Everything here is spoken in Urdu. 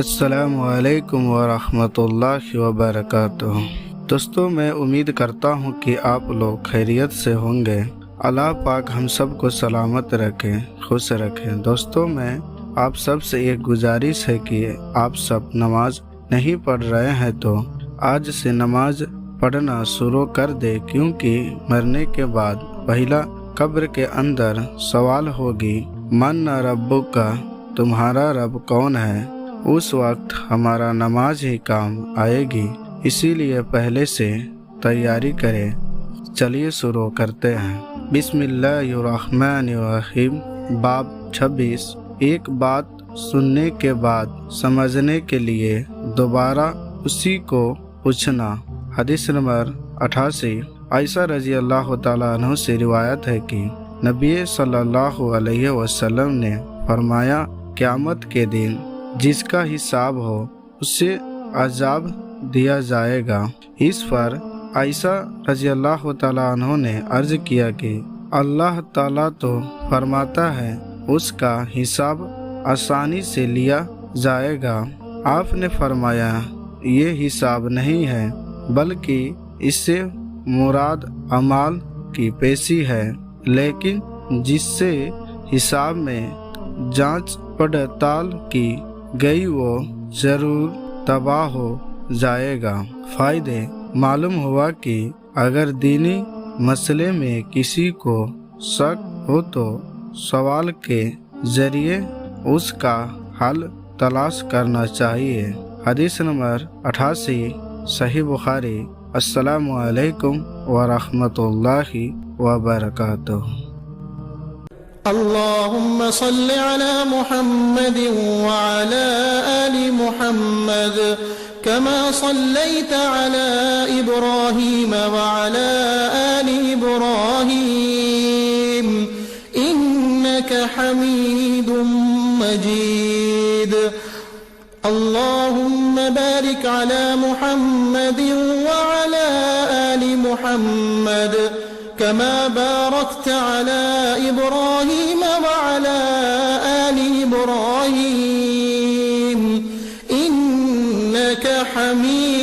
السلام علیکم ورحمۃ اللہ وبرکاتہ۔ دوستوں، میں امید کرتا ہوں کہ آپ لوگ خیریت سے ہوں گے۔ اللہ پاک ہم سب کو سلامت رکھے، خوش رکھے۔ دوستوں، میں آپ سب سے ایک گزارش ہے کہ آپ سب نماز نہیں پڑھ رہے ہیں تو آج سے نماز پڑھنا شروع کر دے، کیونکہ مرنے کے بعد پہلا قبر کے اندر سوال ہوگی، من ربک کا، تمہارا رب کون ہے؟ اس وقت ہمارا نماز ہی کام آئے گی، اسی لیے پہلے سے تیاری کریں۔ چلیے شروع کرتے ہیں۔ بسم اللہ الرحمن الرحیم۔ باب 26۔ ایک بات سننے کے بعد سمجھنے کے لیے دوبارہ اسی کو پوچھنا۔ حدیث نمبر 88۔ عائشہ رضی اللہ تعالیٰ عنہ سے روایت ہے کہ نبی صلی اللہ علیہ وسلم نے فرمایا، قیامت کے دن جس کا حساب ہو اسے عذاب دیا جائے گا۔ اس پر عائشہ رضی اللہ تعالیٰ عنہ نے عرض کیا کہ اللہ تعالیٰ تو فرماتا ہے اس کا حساب آسانی سے لیا جائے گا۔ آپ نے فرمایا، یہ حساب نہیں ہے بلکہ اس سے مراد اعمال کی پیشی ہے، لیکن جس سے حساب میں جانچ پڑتال کی گئی وہ ضرور تباہ ہو جائے گا۔ فائدے۔ معلوم ہوا کہ اگر دینی مسئلے میں کسی کو شک ہو تو سوال کے ذریعے اس کا حل تلاش کرنا چاہیے۔ حدیث نمبر 88۔ صحیح بخاری۔ السلام علیکم ورحمۃ اللہ وبرکاتہ۔ اللهم صل على محمد وعلى آل محمد كما صليت على إبراهيم وعلى آل إبراهيم إنك حميد مجيد۔ اللهم بارك على محمد وعلى آل محمد كما باركت على إبراهيم وعلى آل إبراهيم إنك حميد